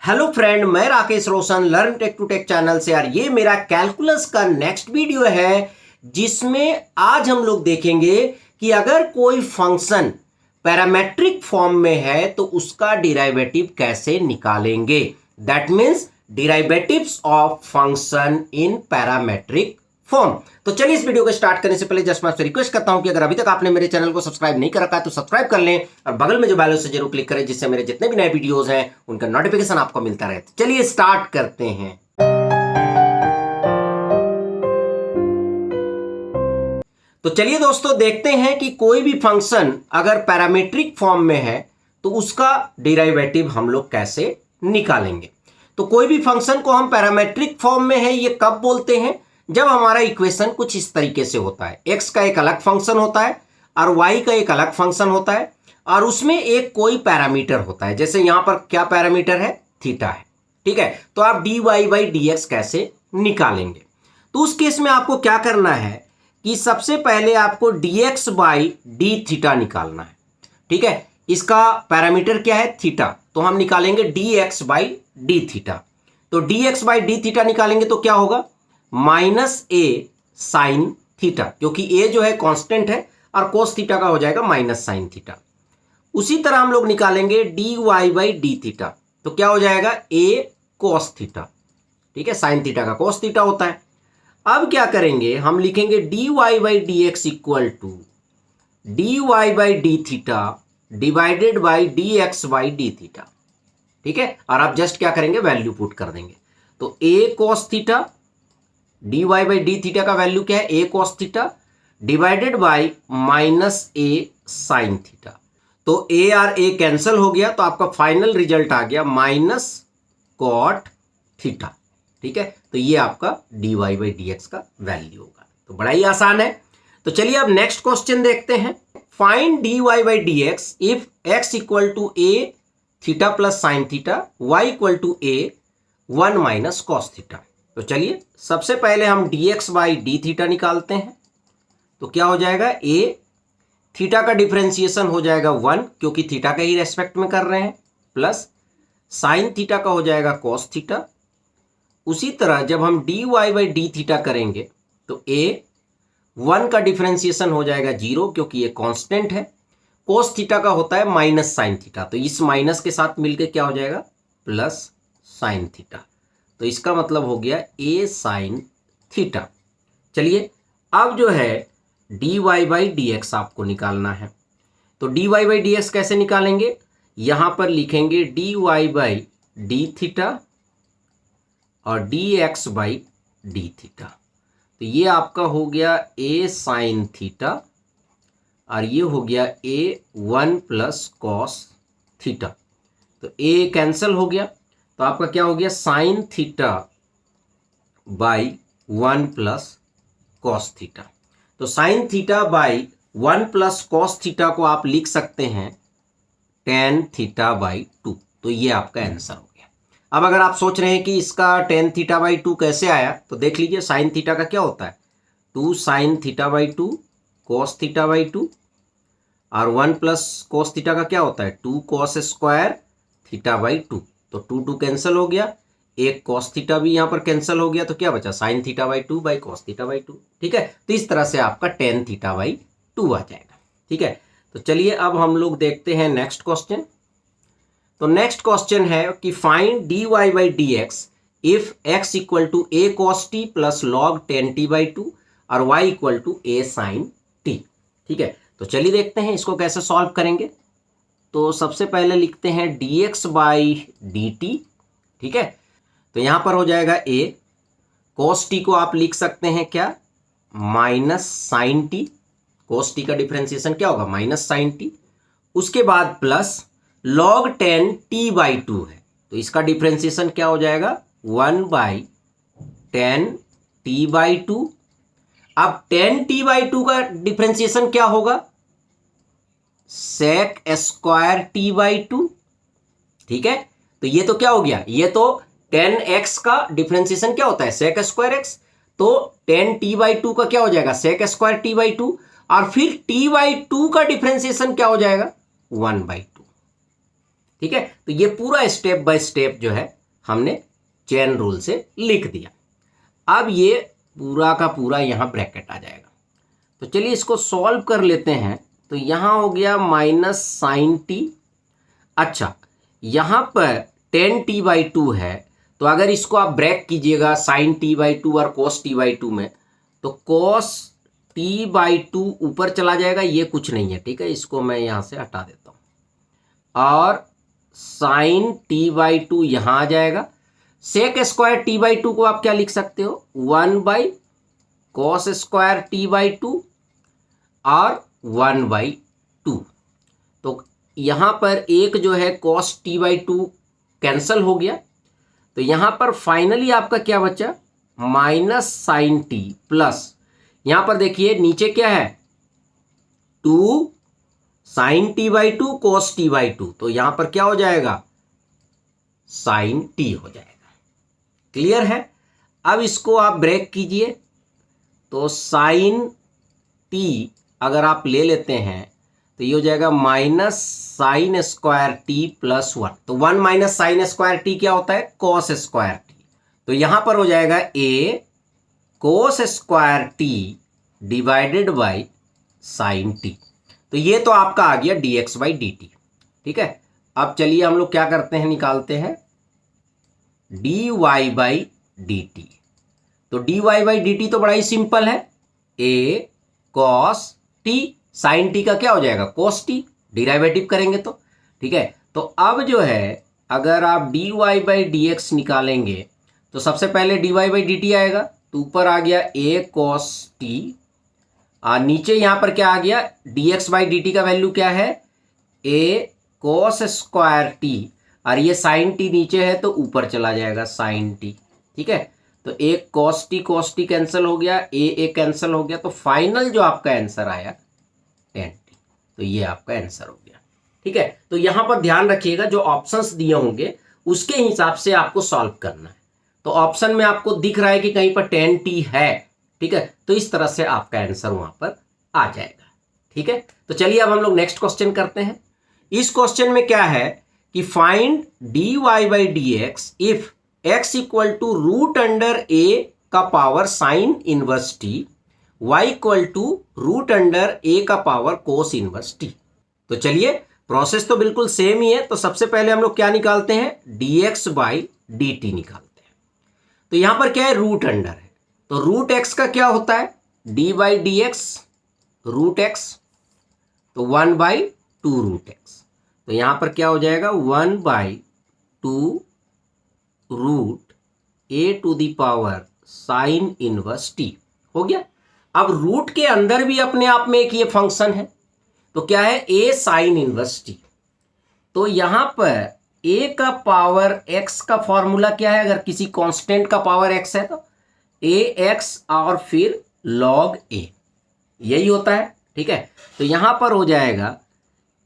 Hello friend, मैं Rakesh Roshan learn tech to tech channel से। यार ये मेरा कैलकुलस का नेक्स्ट वीडियो है जिसमें आज हम लोग देखेंगे कि अगर कोई फंक्शन पैरामेट्रिक फॉर्म में है तो उसका डिराइवेटिव कैसे निकालेंगे। That means derivatives of function in parametric form. तो चलिए इस वीडियो को स्टार्ट करने से पहले जस्ट मैं आपसे रिक्वेस्ट करता हूं कि अगर अभी तक आपने मेरे चैनल को सब्सक्राइब नहीं कर रखा है तो सब्सक्राइब कर लें और बगल में जो बेल से जरूर क्लिक करें जिससे मेरे जितने भी नए वीडियोस हैं उनका नोटिफिकेशन आपको मिलता रहे। तो चलिए स्टार्ट करते हैं। तो चलिए दोस्तों देखते हैं कि कोई भी फंक्शन अगर पैरामीट्रिक फॉर्म में है तो उसका डिराइवेटिव हम लोग कैसे निकालेंगे। तो कोई भी फंक्शन को हम पैरामेट्रिक फॉर्म में है ये कब बोलते हैं, जब हमारा इक्वेशन कुछ इस तरीके से होता है। x का एक अलग फंक्शन होता है और y का एक अलग फंक्शन होता है और उसमें एक कोई पैरामीटर होता है। जैसे यहां पर क्या पैरामीटर है, थीटा है। ठीक है, तो आप dy बाई dx कैसे निकालेंगे। तो उस केस में आपको क्या करना है कि सबसे पहले आपको dx बाई डी थीटा निकालना है। ठीक है, इसका पैरामीटर क्या है, थीटा, तो हम निकालेंगे dx बाई डी थीटा। तो dx बाई डी थीटा निकालेंगे तो क्या होगा, माइनस ए साइन थीटा, क्योंकि ए जो है कांस्टेंट है और कोस थीटा का हो जाएगा माइनस साइन थीटा। उसी तरह हम लोग निकालेंगे d y by d theta, तो क्या हो जाएगा, ए कोस थीटा। ठीक है, साइन थीटा का कोस थीटा होता है। अब क्या करेंगे, हम लिखेंगे d y by d x equal to d y by d theta divided by d x by d theta. ठीक है, और आप जस्ट क्या करेंगे, वैल्यू पुट कर देंगे। तो a cos theta, d y by d theta का वैल्यू क्या है, a cos theta divided by minus a sine theta. तो ए और ए कैंसिल हो गया तो आपका फाइनल रिजल्ट आ गया माइनस कॉट थीटा। ठीक है, तो ये आपका d y by d x का वैल्यू होगा। तो बड़ा ही आसान है। तो चलिए अब नेक्स्ट क्वेश्चन देखते हैं। Find d y by d x if x equal to a theta plus sine theta, y equal to a one minus cos theta. तो चलिए सबसे पहले हम dx बाई डी थीटा निकालते हैं। तो क्या हो जाएगा, a थीटा का डिफरेंशिएशन हो जाएगा 1 क्योंकि थीटा का ही रेस्पेक्ट में कर रहे हैं, प्लस साइन थीटा का हो जाएगा कॉस थीटा। उसी तरह जब हम dy बाई डी थीटा करेंगे तो a 1 का डिफरेंशिएशन हो जाएगा 0 क्योंकि ये कांस्टेंट है। कोस थीटा का होता है माइनस साइन थीटा, तो इस माइनस के साथ मिलकर क्या हो जाएगा, प्लस साइन थीटा। तो इसका मतलब हो गया ए साइन थीटा। चलिए अब जो है d y by d x आपको निकालना है। तो d y by d x कैसे निकालेंगे, यहां पर लिखेंगे d y by d theta और d x by d theta. तो ये आपका हो गया ए साइन थीटा और ये हो गया ए 1 प्लस कॉस थीटा। तो ए कैंसिल हो गया तो आपका क्या हो गया, sine theta by 1 plus cos theta. तो sine theta by 1 plus cos theta को आप लिख सकते हैं टेन थीटा बाई 2। तो ये आपका आंसर हो गया। अब अगर आप सोच रहे हैं कि इसका टेन थीटा बाई 2 कैसे आया, तो देख लीजिए साइन थीटा का क्या होता है, 2 sign theta by 2 cos theta by 2 और 1 प्लस कॉस थीटा का क्या होता है, 2 कॉस स्क्वायर थीटा बाई 2। तो 2 कैंसिल हो गया, एक कॉस थीटा भी यहाँ पर कैंसिल हो गया, तो क्या बचा, sign theta by 2 by cos theta by 2। ठीक है, तो इस तरह से आपका टेन थीटा बाई 2 आ जाएगा। ठीक है, तो चलिए अब हम लोग देखते हैं नेक्स्ट क्वेश्चन। तो नेक्स्ट क्वेश्चन है कि find d y by d x if x equal to a cos t plus log ten t by 2 और y equal to a sine t. ठीक है, तो चलिए देखते हैं इसको कैसे सॉल्व करेंगे। तो सबसे पहले लिखते हैं dx बाई डी टी। ठीक है, तो यहां पर हो जाएगा a, cos t को आप लिख सकते हैं क्या, minus sine t. cos t का डिफरेंशिएशन क्या होगा, माइनस साइन टी। उसके बाद प्लस log 10 t बाई 2 है, तो इसका डिफरेंशिएशन क्या हो जाएगा, 1 बाई 10 t बाई 2। अब 10 t बाई 2 का डिफरेंशिएशन क्या होगा, सेक स्क्वायर टी बाई 2। ठीक है, तो ये तो क्या हो गया, ये तो 10x का डिफरेंशिएशन क्या होता है, सेक स्क्वायर एक्स। तो 10 टी बाई 2 का क्या हो जाएगा, सेक स्क्वायर टी बाई 2 और फिर टी बाई 2 का डिफरेंशिएशन क्या हो जाएगा, 1 बाई 2। ठीक है, तो ये पूरा स्टेप बाय स्टेप जो है हमने चेन रूल से लिख दिया। अब ये पूरा का पूरा यहाँ ब्रैकेट आ जाएगा। तो चलिए इसको सॉल्व कर लेते हैं। तो यहाँ हो गया माइनस साइन टी। अच्छा, यहाँ पर 10t/2 है, तो अगर इसको आप ब्रेक कीजिएगा साइन t/2 और cos t/2 में, तो cos t/2 ऊपर चला जाएगा, ये कुछ नहीं है, ठीक है, इसको मैं यहाँ से हटा देता हूँ, और साइन t/2 यहाँ आ जाएगा। सेक स्क्वायर t/2 को आप क्या लिख सकते हो, 1/cos स्क्वायर t/2 और 1/2। तो यहाँ पर एक जो है cos t/2 कैंसल हो गया, तो यहाँ पर फाइनली आपका क्या बचा, माइनस साइन टी प्लस, यहाँ पर देखिए नीचे क्या है, 2 साइन t/2 cos t/2, तो यहाँ पर क्या हो जाएगा, साइन टी हो जाएगा। क्लियर है। अब इसको आप ब्रेक कीजिए, तो साइन टी अगर आप ले लेते हैं तो ये हो जाएगा minus sine square T plus 1। तो 1 माइनस साइन स्क्वायर टी क्या होता है, कॉस स्क्वायर टी। तो यहां पर हो जाएगा a cos square t divided by sine t. तो ये तो आपका आ गया dx/dt। ठीक है, अब चलिए हम लोग क्या करते हैं, निकालते हैं dy/dt। तो dy/dt तो बड़ा ही सिंपल है, a cos t sin t का क्या हो जाएगा, cos t, डिराइवेटिव करेंगे तो। ठीक है, तो अब जो है अगर आप dy/dx निकालेंगे तो सबसे पहले dy/dt आएगा, तो ऊपर आ गया a cos t, और नीचे यहां पर क्या आ गया, dx/dt का वैल्यू क्या है, a cos स्क्वायर t, और ये साइन टी नीचे है तो ऊपर चला जाएगा साइन टी। ठीक है, तो एक cos t कैंसिल हो गया, ए कैंसिल हो गया, तो फाइनल जो आपका आंसर आया tan t। तो ये आपका आंसर हो गया। ठीक है, तो यहां पर ध्यान रखिएगा जो ऑप्शंस दिए होंगे उसके हिसाब से आपको सॉल्व करना है। तो ऑप्शन में आपको दिख रहा है कि कहीं पर tan t है, ठीक है, तो इस तरह से आपका आंसर वहां पर आ जाएगा। ठीक है, तो चलिए अब हम लोग नेक्स्ट क्वेश्चन करते हैं। इस क्वेश्चन में क्या है कि find dy/dx if x equal to root under a का power sine inverse t, y equal to root under a का पावर कोस इनवर्स t। तो चलिए प्रोसेस तो बिल्कुल सेम ही है। तो सबसे पहले हम लोग क्या निकालते हैं, dx/dt निकालते हैं। तो यहां पर क्या है, रूट अंडर है, तो रूट x का क्या होता है, d/dx रूट x, तो 1/2 रूट x। तो यहां पर क्या हो जाएगा, 1/2 root a to the power sine inverse t हो गया। अब रूट के अंदर भी अपने आप में एक ये फंक्शन है, तो क्या है, a साइन इनवर्स t। तो यहां पर a का पावर x का फॉर्मूला क्या है, अगर किसी कांस्टेंट का पावर x है तो ax और फिर log a, यही होता है। ठीक है, तो यहां पर हो जाएगा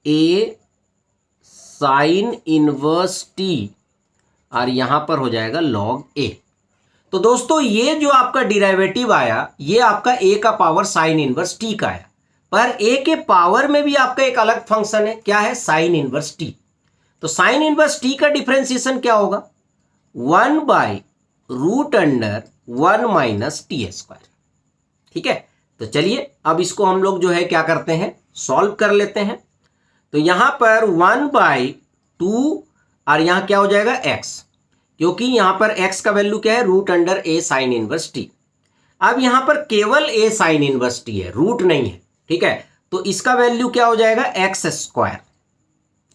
a साइन इनवर्स t, और यहां पर हो जाएगा log a। तो दोस्तों ये जो आपका डिराइवेटिव आया ये आपका a का पावर साइन इनवर्स t का आया, पर a के पावर में भी आपका एक अलग फंक्शन है, क्या है, साइन इनवर्स t। तो साइन इनवर्स t का डिफरेंशिएशन क्या होगा, 1/√1 माइनस टी स्क्वायर। ठीक है, तो चलिए अब इसको हम लोग जो है क्या करते हैं, सॉल्व कर लेते हैं। तो यहां पर 1/2 और यहां क्या हो जाएगा x, क्योंकि यहां पर x का वैल्यू क्या है, root under a sine inverse t। अब यहां पर केवल a साइन इनवर्स t है, रूट नहीं है। ठीक है, तो इसका वैल्यू क्या हो जाएगा, एक्स स्क्वायर।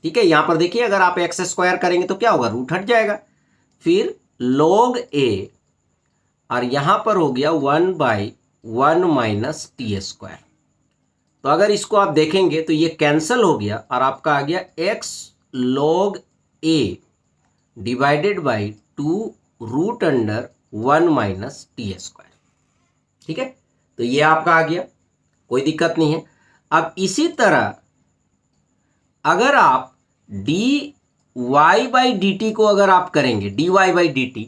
ठीक है, यहां पर देखिए अगर आप एक्स स्क्वायर करेंगे तो क्या होगा, रूट हट जाएगा, फिर log a, और यहां पर हो गया 1/1 माइनस टी स्क्वायर। तो अगर इसको आप देखेंगे तो ये कैंसिल हो गया और आपका आ गया x log a divided by 2√1 minus T square. ठीक है, तो ये आपका आ गया, कोई दिक्कत नहीं है। अब इसी तरह अगर आप dy/dt को अगर आप करेंगे, dy/dt,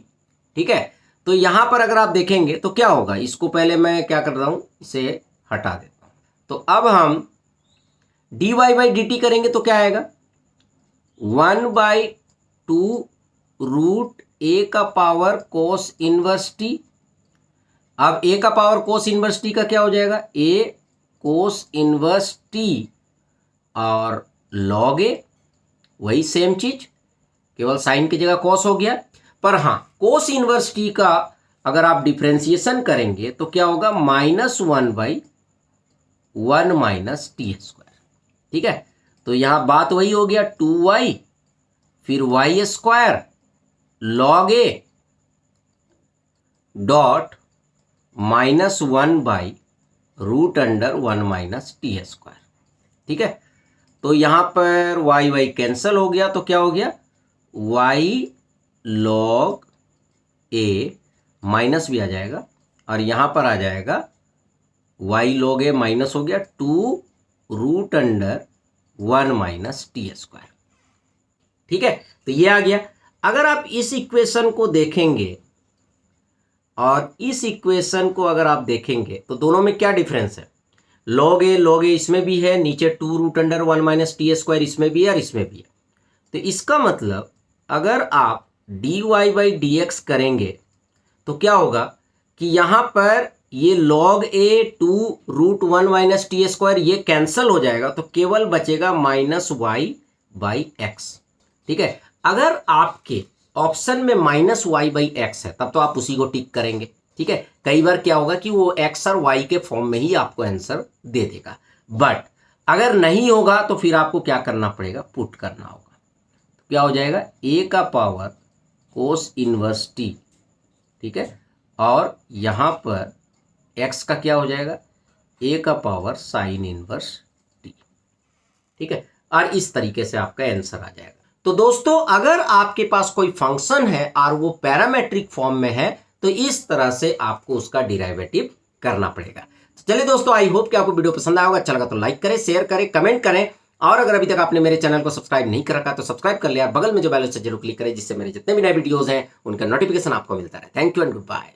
ठीक है, तो यहां पर अगर आप देखेंगे तो क्या होगा, इसको पहले मैं क्या कर रहा हूं, इसे हटा देता हूं। तो अब हम dy/dt करेंगे तो क्या आएगा, 1/2 रूट a का पावर कोस इनवर्स t। अब a का पावर कोस इनवर्स t का क्या हो जाएगा, a कोस इनवर्स t और log a, वही सेम चीज, केवल साइन की जगह कॉस हो गया। पर हाँ, कोस इनवर्स t का अगर आप डिफ्रेंसिएशन करेंगे तो क्या होगा, -1/1 माइनस टी स्क्वायर। ठीक है, तो यहां बात वही हो गया, 2y फिर y square log a dot -1/√1 minus T square. ठीक है, तो यहां पर y कैंसिल हो गया, तो क्या हो गया, y log a माइनस भी आ जाएगा और यहां पर आ जाएगा y log a माइनस हो गया 2√1 माइनस टी स्क्वायर। ठीक है, तो ये आ गया। अगर आप इस इक्वेशन को देखेंगे और इस इक्वेशन को अगर आप देखेंगे तो दोनों में क्या डिफरेंस है, log a इसमें भी है, नीचे 2√1 माइनस टी स्क्वायर इसमें भी है और इसमें भी है। तो इसका मतलब अगर आप dy बाई डी एक्स करेंगे तो क्या होगा कि यहां पर ये log a 2√1 minus T square ये कैंसल हो जाएगा, तो केवल बचेगा -y/x। ठीक है, अगर आपके ऑप्शन में -y/x है तब तो आप उसी को टिक करेंगे। ठीक है, कई बार क्या होगा कि वो x और y के फॉर्म में ही आपको आंसर दे देगा, बट अगर नहीं होगा तो फिर आपको क्या करना पड़ेगा, पुट करना होगा। तो क्या हो जाएगा, a का पावर कोस इनवर्स t। ठीक है, और यहां पर x का क्या हो जाएगा, a का पावर साइन इनवर्स t। ठीक है, और इस तरीके से आपका आंसर आ जाएगा। तो दोस्तों, अगर आपके पास कोई फंक्शन है और वो पैरामेट्रिक फॉर्म में है तो इस तरह से आपको उसका डिराइवेटिव करना पड़ेगा। तो चलिए दोस्तों, आई होप कि आपको वीडियो पसंद आया होगा। अच्छा लगा तो लाइक करें, शेयर करें, कमेंट करें, और अगर अभी तक आपने मेरे चैनल को सब्सक्राइब नहीं कर रखा तो सब्सक्राइब कर लिया, बगल में जो बेल है जरूर क्लिक करें, जिससे मेरे जितने भी नए वीडियोस हैं उनका नोटिफिकेशन आपको मिलता रहे। Thank you and good bye.